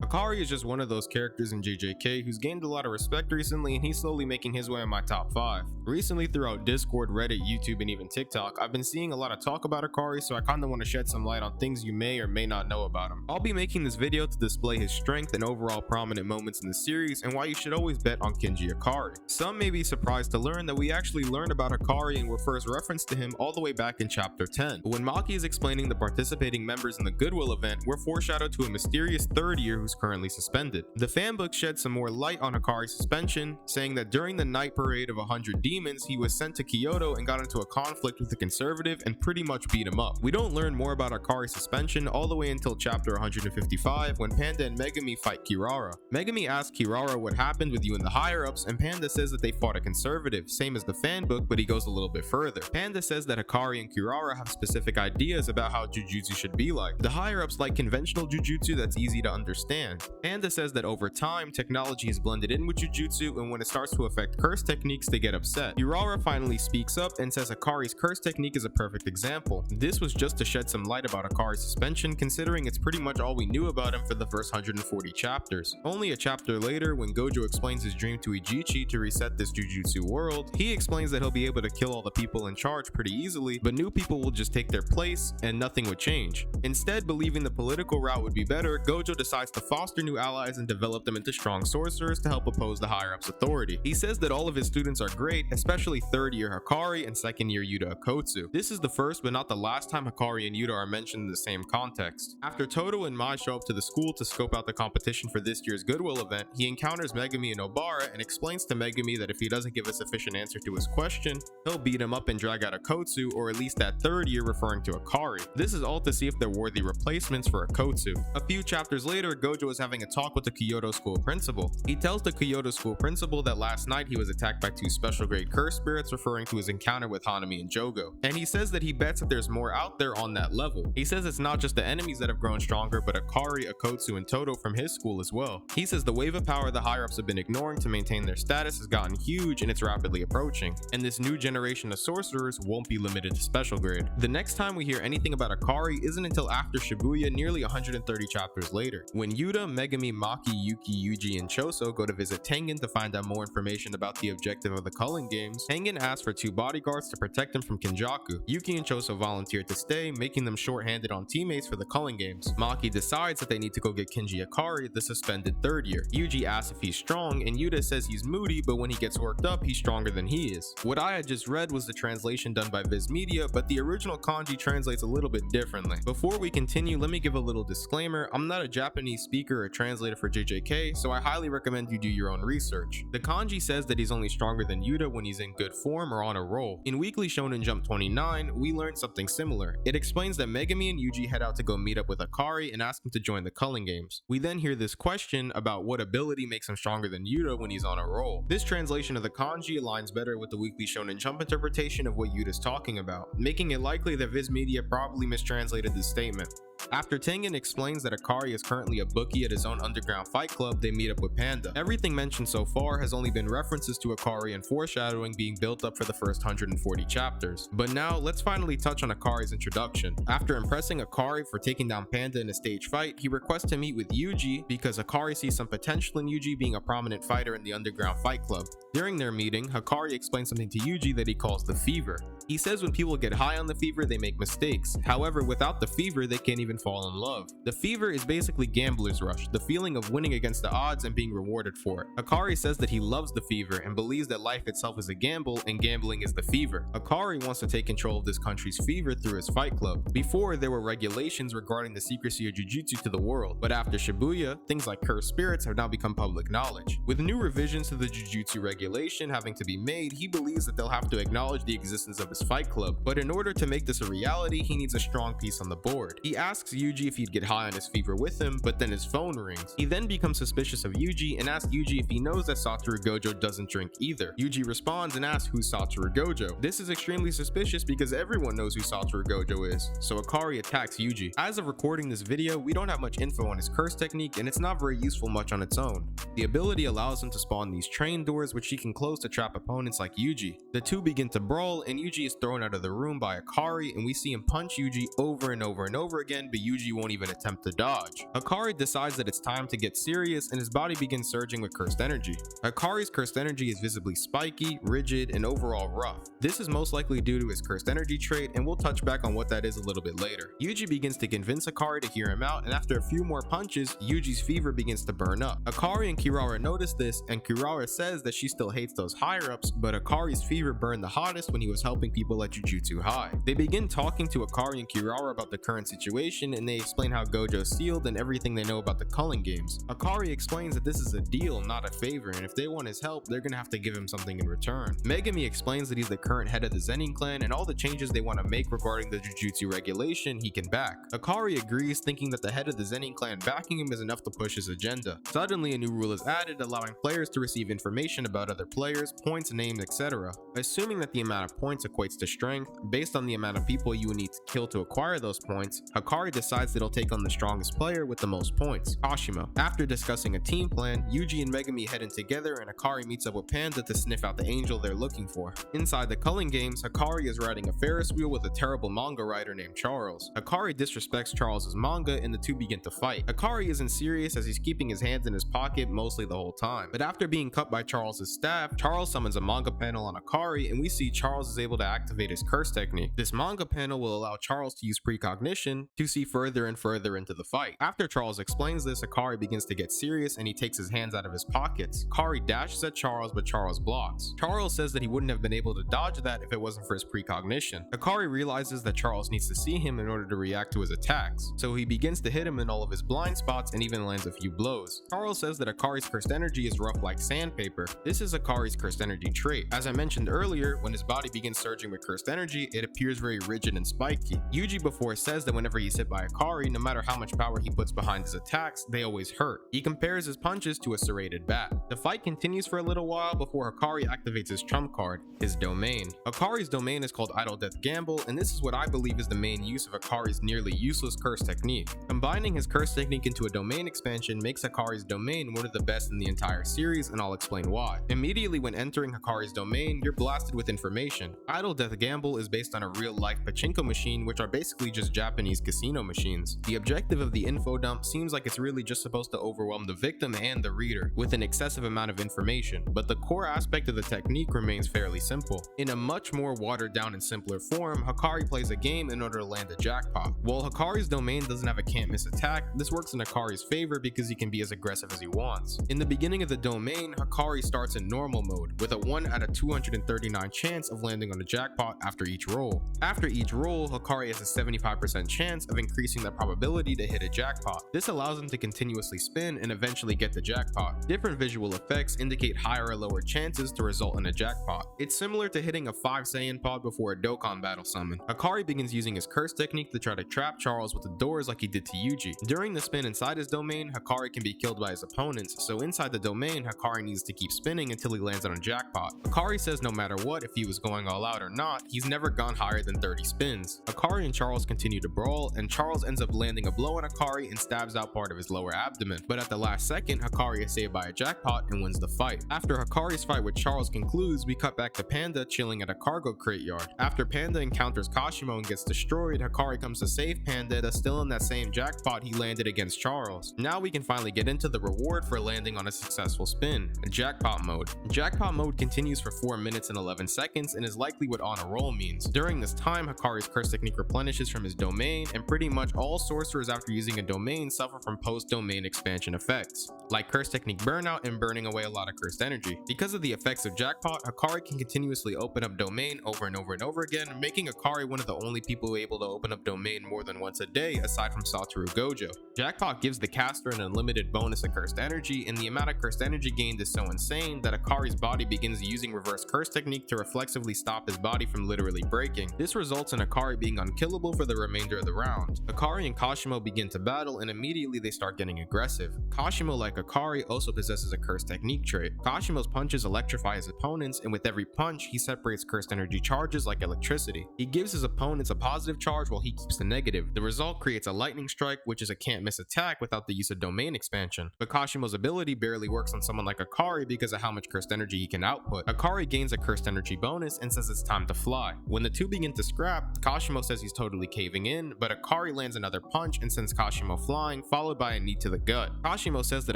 Hakari is just one of those characters in JJK who's gained a lot of respect recently, and he's slowly making his way in my top 5. Recently, throughout Discord, Reddit, YouTube, and even TikTok, I've been seeing a lot of talk about Hakari, so I kinda want to shed some light on things you may or may not know about him. I'll be making this video to display his strength and overall prominent moments in the series, and why you should always bet on Kinji Hakari. Some may be surprised to learn that we actually learned about Hakari and were first referenced to him all the way back in chapter 10. When Maki is explaining the participating members in the Goodwill event, we're foreshadowed to a mysterious third year who's currently suspended. The fanbook shed some more light on Hakari's suspension, saying that during the night parade of 100 demons, he was sent to Kyoto and got into a conflict with the conservative and pretty much beat him up. We don't learn more about Hakari's suspension all the way until chapter 155 when Panda and Megumi fight Kirara. Megumi asks Kirara what happened with you and the higher-ups, and Panda says that they fought a conservative, same as the fanbook, but he goes a little bit further. Panda says that Hakari and Kirara have specific ideas about how Jujutsu should be like. The higher-ups like conventional Jujutsu that's easy to understand. Panda says that over time, technology is blended in with Jujutsu, and when it starts to affect curse techniques, they get upset. Kirara finally speaks up and says Hakari's curse technique is a perfect example. This was just to shed some light about Hakari's suspension, considering it's pretty much all we knew about him for the first 140 chapters. Only a chapter later, when Gojo explains his dream to Ijichi to reset this Jujutsu world, he explains that he'll be able to kill all the people in charge pretty easily, but new people will just take their place and nothing would change. Instead, believing the political route would be better, Gojo decides to foster new allies and develop them into strong sorcerers to help oppose the higher-ups' authority. He says that all of his students are great, especially third year Hakari and second year Yuta Akotsu. This is the first but not the last time Hakari and Yuta are mentioned in the same context. After Toto and Mai show up to the school to scope out the competition for this year's Goodwill event, he encounters Megumi and Obara and explains to Megumi that if he doesn't give a sufficient answer to his question, he'll beat him up and drag out Akotsu, or at least that third year, referring to Hakari. This is all to see if they're worthy replacements for Akotsu. A few chapters later, Gojo is having a talk with the Kyoto school principal. He tells the Kyoto school principal that last night he was attacked by 2 special grade curse spirits, referring to his encounter with Hanami and Jogo. And he says that he bets that there's more out there on that level. He says it's not just the enemies that have grown stronger, but Hakari, Akotsu, and Toto from his school as well. He says the wave of power the higher-ups have been ignoring to maintain their status has gotten huge and it's rapidly approaching, and this new generation of sorcerers won't be limited to special grade. The next time we hear anything about Hakari isn't until after Shibuya, nearly 130 chapters later, when Yuta, Megumi, Maki, Yuki, Yuji, and Choso go to visit Tengen to find out more information about the objective of the Culling games. Tengen asks for 2 bodyguards to protect him from Kenjaku. Yuki and Choso volunteer to stay, making them short-handed on teammates for the Culling games. Maki decides that they need to go get Kinji Hakari, the suspended third year. Yuji asks if he's strong, and Yuta says he's moody, but when he gets worked up, he's stronger than he is. What I had just read was the translation done by Viz Media, but the original kanji translates a little bit differently. Before we continue, let me give a little disclaimer. I'm not a Japanese speaker or translator for JJK, so I highly recommend you do your own research. The kanji says that he's only stronger than Yuta when he's in good form or on a roll. In Weekly Shonen Jump 29, we learned something similar. It explains that Megumi and Yuji head out to go meet up with Hakari and ask him to join the Culling games. We then hear this question about what ability makes him stronger than Yuta when he's on a roll. This translation of the kanji aligns better with the Weekly Shonen Jump interpretation of what Yuta's talking about, making it likely that Viz Media probably mistranslated this statement. After Tengen explains that Hakari is currently a bookie at his own underground fight club, they meet up with Panda. Everything mentioned so far has only been references to Hakari and foreshadowing being built up for the first 140 chapters. But now, let's finally touch on Hakari's introduction. After impressing Hakari for taking down Panda in a stage fight, he requests to meet with Yuji because Hakari sees some potential in Yuji being a prominent fighter in the underground fight club. During their meeting, Hakari explains something to Yuji that he calls the fever. He says when people get high on the fever, they make mistakes. However, without the fever, they can't even fall in love. The fever is basically gambler's rush, the feeling of winning against the odds and being rewarded for it. Hakari says that he loves the fever and believes that life itself is a gamble and gambling is the fever. Hakari wants to take control of this country's fever through his fight club. Before, there were regulations regarding the secrecy of Jujutsu to the world, but after Shibuya, things like cursed spirits have now become public knowledge. With new revisions to the Jujutsu regulation having to be made, he believes that they'll have to acknowledge the existence of his fight club, but in order to make this a reality, he needs a strong piece on the board. He asks Yuji if he'd get high on his fever with him, but then his phone rings. He then becomes suspicious of Yuji and asks Yuji if he knows that Satoru Gojo doesn't drink either. Yuji responds and asks who's Satoru Gojo. This is extremely suspicious because everyone knows who Satoru Gojo is, so Hakari attacks Yuji. As of recording this video, we don't have much info on his curse technique and it's not very useful much on its own. The ability allows him to spawn these train doors which he can close to trap opponents like Yuji. The two begin to brawl and Yuji is thrown out of the room by Hakari and we see him punch Yuji over and over and over again, hand, but Yuji won't even attempt to dodge. Hakari decides that it's time to get serious and his body begins surging with cursed energy. Hakari's cursed energy is visibly spiky, rigid, and overall rough. This is most likely due to his cursed energy trait, and we'll touch back on what that is a little bit later. Yuji begins to convince Hakari to hear him out, and after a few more punches, Yuji's fever begins to burn up. Hakari and Kirara notice this, and Kirara says that she still hates those higher-ups, but Hakari's fever burned the hottest when he was helping people at Jujutsu High. They begin talking to Hakari and Kirara about the current situation, and they explain how Gojo's sealed and everything they know about the Culling games. Hakari explains that this is a deal, not a favor, and if they want his help, they're gonna have to give him something in return. Megami explains that he's the current head of the Zenin clan, and all the changes they want to make regarding the Jujutsu regulation he can back. Hakari agrees, thinking that the head of the Zenin clan backing him is enough to push his agenda. Suddenly, a new rule is added, allowing players to receive information about other players, points, names, etc. Assuming that the amount of points equates to strength, based on the amount of people you would need to kill to acquire those points, Hakari decides that he'll take on the strongest player with the most points, Kashimo. After discussing a team plan, Yuji and Megami head in together, and Hakari meets up with Panda to sniff out the angel they're looking for. Inside the Culling games, Hakari is riding a Ferris wheel with a terrible manga writer named Charles. Hakari disrespects Charles's manga, and the two begin to fight. Hakari isn't serious as he's keeping his hands in his pocket mostly the whole time, but after being cut by Charles's staff, Charles summons a manga panel on Hakari, and we see Charles is able to activate his curse technique. This manga panel will allow Charles to use precognition to see further and further into the fight. After Charles explains this, Hakari begins to get serious and he takes his hands out of his pockets. Hakari dashes at Charles, but Charles blocks. Charles says that he wouldn't have been able to dodge that if it wasn't for his precognition. Hakari realizes that Charles needs to see him in order to react to his attacks, so he begins to hit him in all of his blind spots and even lands a few blows. Charles says that Hakari's cursed energy is rough like sandpaper. This is Hakari's cursed energy trait. As I mentioned earlier, when his body begins surging with cursed energy, it appears very rigid and spiky. Yuji before says that whenever he's hit by Hakari, no matter how much power he puts behind his attacks, they always hurt. He compares his punches to a serrated bat. The fight continues for a little while before Hakari activates his trump card, his domain. Hakari's domain is called Idle Death Gamble, and this is what I believe is the main use of Hakari's nearly useless curse technique. Combining his curse technique into a domain expansion makes Hakari's domain one of the best in the entire series, and I'll explain why. Immediately when entering Hakari's domain, you're blasted with information. Idle Death Gamble is based on a real-life pachinko machine, which are basically just Japanese casino machines. The objective of the info dump seems like it's really just supposed to overwhelm the victim and the reader with an excessive amount of information, but the core aspect of the technique remains fairly simple. In a much more watered down and simpler form, Hakari plays a game in order to land a jackpot. While Hakari's domain doesn't have a can't miss attack, this works in Hakari's favor because he can be as aggressive as he wants. In the beginning of the domain, Hakari starts in normal mode with a 1 out of 239 chance of landing on a jackpot after each roll. After each roll, Hakari has a 75% chance of increasing the probability to hit a jackpot. This allows him to continuously spin and eventually get the jackpot. Different visual effects indicate higher or lower chances to result in a jackpot. It's similar to hitting a 5 Saiyan pod before a Dokkan battle summon. Hakari begins using his curse technique to try to trap Charles with the doors like he did to Yuji. During the spin inside his domain, Hakari can be killed by his opponents, so inside the domain, Hakari needs to keep spinning until he lands on a jackpot. Hakari says no matter what, if he was going all out or not, he's never gone higher than 30 spins. Hakari and Charles continue to brawl, and Charles ends up landing a blow on Hakari and stabs out part of his lower abdomen. But at the last second, Hakari is saved by a jackpot and wins the fight. After Hakari's fight with Charles concludes, we cut back to Panda chilling at a cargo crate yard. After Panda encounters Kashimo and gets destroyed, Hakari comes to save Panda that's still in that same jackpot he landed against Charles. Now we can finally get into the reward for landing on a successful spin, Jackpot mode. Jackpot mode continues for 4 minutes and 11 seconds and is likely what on a roll means. During this time, Hakari's curse technique replenishes from his domain, and pretty much all sorcerers after using a domain suffer from post-domain expansion effects, like curse technique burnout and burning away a lot of cursed energy. Because of the effects of Jackpot, Hakari can continuously open up domain over and over and over again, making Hakari one of the only people able to open up domain more than once a day aside from Satoru Gojo. Jackpot gives the caster an unlimited bonus of cursed energy, and the amount of cursed energy gained is so insane that Hakari's body begins using reverse curse technique to reflexively stop his body from literally breaking. This results in Hakari being unkillable for the remainder of the round. Hakari and Kashimo begin to battle, and immediately they start getting aggressive. Kashimo, like Hakari, also possesses a cursed technique trait. Kashimo's punches electrify his opponents, and with every punch, he separates cursed energy charges like electricity. He gives his opponents a positive charge while he keeps the negative. The result creates a lightning strike, which is a can't miss attack without the use of domain expansion. But Kashimo's ability barely works on someone like Hakari because of how much cursed energy he can output. Hakari gains a cursed energy bonus and says it's time to fly. When the two begin to scrap, Kashimo says he's totally caving in, but Hakari Hakari lands another punch and sends Kashimo flying, followed by a knee to the gut. Kashimo says that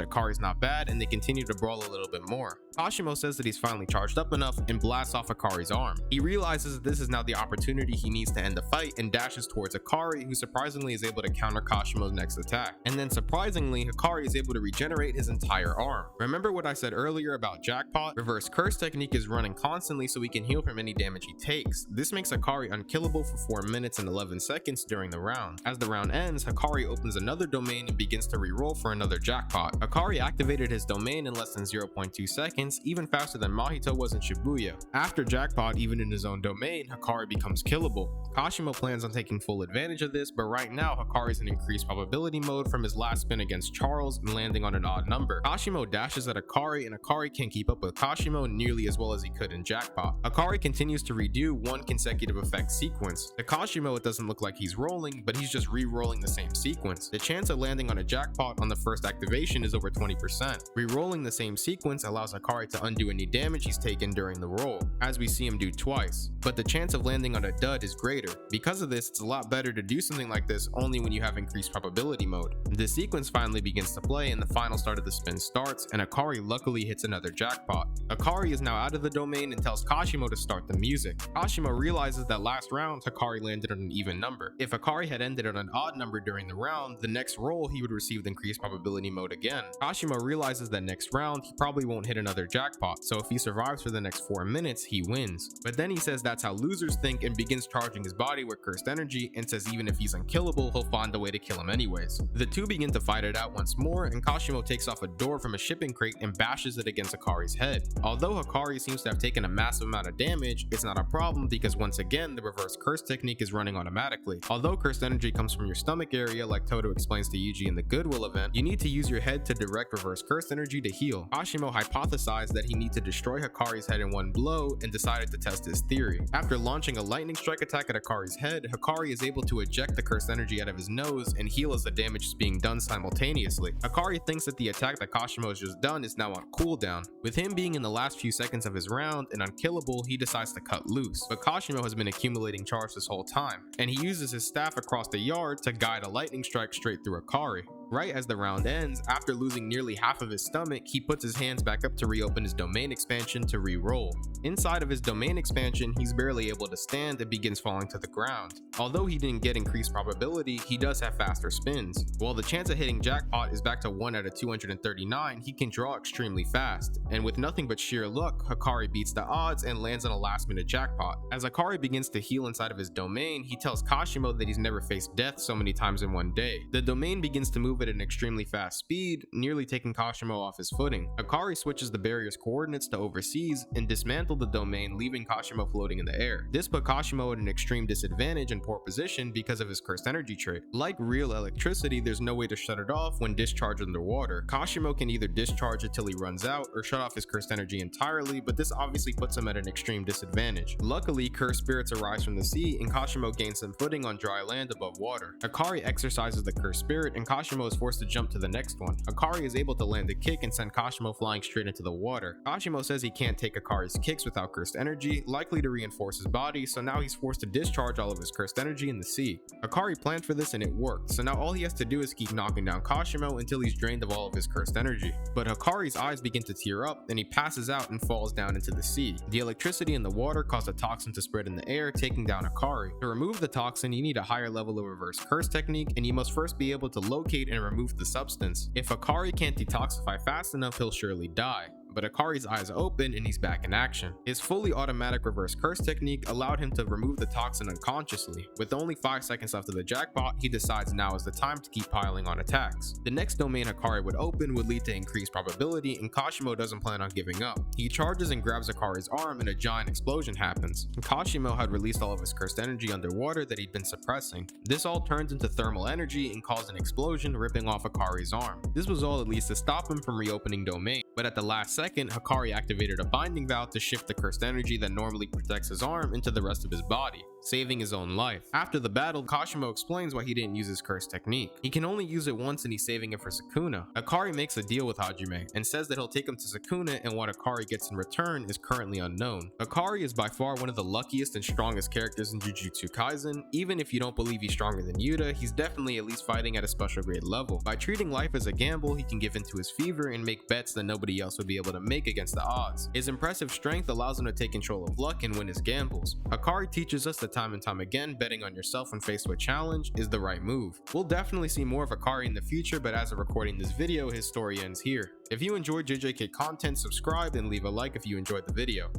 Hakari's not bad and they continue to brawl a little bit more. Kashimo says that he's finally charged up enough and blasts off Hakari's arm. He realizes that this is now the opportunity he needs to end the fight and dashes towards Hakari, who surprisingly is able to counter Kashimo's next attack. And then surprisingly, Hakari is able to regenerate his entire arm. Remember what I said earlier about Jackpot? Reverse curse technique is running constantly so he can heal from any damage he takes. This makes Hakari unkillable for 4 minutes and 11 seconds during the round. As the round ends, Hakari opens another domain and begins to reroll for another Jackpot. Hakari activated his domain in less than 0.2 seconds, even faster than Mahito was in Shibuya. After Jackpot, even in his own domain, Hakari becomes killable. Kashimo plans on taking full advantage of this, but right now Hakari's in increased probability mode from his last spin against Charles and landing on an odd number. Kashimo dashes at Hakari and Hakari can't keep up with Kashimo nearly as well as he could in Jackpot. Hakari continues to redo one consecutive effect sequence. To Kashimo it doesn't look like he's rolling, but he's just re-rolling the same sequence. The chance of landing on a Jackpot on the first activation is over 20%. Re-rolling the same sequence allows Hakari to undo any damage he's taken during the roll, as we see him do twice, but the chance of landing on a dud is greater. Because of this, it's a lot better to do something like this only when you have increased probability mode. The sequence finally begins to play and the final start of the spin starts, and Hakari luckily hits another Jackpot. Hakari is now out of the domain and tells Kashimo to start the music. Kashimo realizes that last round Hakari landed on an even number. If Hakari had ended on an odd number during the round, the next roll he would receive the increased probability mode again. Kashimo realizes that next round he probably won't hit another Jackpot, so if he survives for the next 4 minutes, he wins. But then he says that's how losers think and begins charging his body with cursed energy and says even if he's unkillable, he'll find a way to kill him anyways. The two begin to fight it out once more, and Kashimo takes off a door from a shipping crate and bashes it against Hakari's head. Although Hakari seems to have taken a massive amount of damage, it's not a problem because once again the reverse curse technique is running automatically. Although cursed energy comes from your stomach area like Toto explains to Yuji in the Goodwill event, you need to use your head to direct reverse curse energy to heal. Kashimo hypothesized that he needs to destroy Hakari's head in one blow and decided to test his theory. After launching a lightning strike attack at Hakari's head, Hakari is able to eject the cursed energy out of his nose and heal as the damage is being done simultaneously. Hakari thinks that the attack that Kashimo has just done is now on cooldown. With him being in the last few seconds of his round and unkillable, he decides to cut loose, but Kashimo has been accumulating charge this whole time, and he uses his staff across the yard to guide a lightning strike straight through Hakari. Right as the round ends, after losing nearly half of his stomach, he puts his hands back up to reopen his domain expansion to re-roll. Inside of his domain expansion, he's barely able to stand and begins falling to the ground. Although he didn't get increased probability, he does have faster spins. While the chance of hitting Jackpot is back to 1 out of 239, he can draw extremely fast. And with nothing but sheer luck, Hakari beats the odds and lands on a last minute Jackpot. As Hakari begins to heal inside of his domain, he tells Kashimo that he's never faced death so many times in one day. The domain begins to move at an extremely fast speed, nearly taking Kashimo off his footing. Hakari switches the barrier's coordinates to overseas and dismantled the domain, leaving Kashimo floating in the air. This put Kashimo at an extreme disadvantage and poor position because of his cursed energy trait. Like real electricity, there's no way to shut it off when discharged underwater. Kashimo can either discharge it till he runs out or shut off his cursed energy entirely, but this obviously puts him at an extreme disadvantage. Luckily, cursed spirits arise from the sea and Kashimo gains some footing on dry land above water. Hakari exercises the cursed spirit and Kashimo is forced to jump to the next one. Hakari is able to land a kick and send Kashimo flying straight into the water. Kashimo says he can't take Hakari's kicks without cursed energy, likely to reinforce his body, so now he's forced to discharge all of his cursed energy in the sea. Hakari planned for this and it worked, so now all he has to do is keep knocking down Kashimo until he's drained of all of his cursed energy. But Hakari's eyes begin to tear up and he passes out and falls down into the sea. The electricity in the water caused a toxin to spread in the air, taking down Hakari. To remove the toxin, you need a higher level of reverse curse technique, and you must first be able to locate and remove the substance. If Hakari can't detoxify fast enough, he'll surely die. But Hakari's eyes open and he's back in action. His fully automatic reverse curse technique allowed him to remove the toxin unconsciously. With only 5 seconds left of the Jackpot, he decides now is the time to keep piling on attacks. The next domain Hakari would open would lead to increased probability, and Kashimo doesn't plan on giving up. He charges and grabs Hakari's arm and a giant explosion happens. Kashimo had released all of his cursed energy underwater that he'd been suppressing. This all turns into thermal energy and caused an explosion, ripping off Hakari's arm. This was all at least to stop him from reopening domain. but at the last second, Hakari activated a binding vow to shift the cursed energy that normally protects his arm into the rest of his body, saving his own life. After the battle, Kashimo explains why he didn't use his cursed technique. He can only use it once and he's saving it for Sukuna. Hakari makes a deal with Hajime and says that he'll take him to Sukuna, and what Hakari gets in return is currently unknown. Hakari is by far one of the luckiest and strongest characters in Jujutsu Kaisen. Even if you don't believe he's stronger than Yuta, he's definitely at least fighting at a special grade level. By treating life as a gamble, he can give into his fever and make bets that nobody else would be able to make against the odds. His impressive strength allows him to take control of luck and win his gambles. Hakari teaches us that time and time again, betting on yourself when faced with a challenge is the right move. We'll definitely see more of Hakari in the future, but as of recording this video, his story ends here. If you enjoyed JJK content, subscribe and leave a like if you enjoyed the video.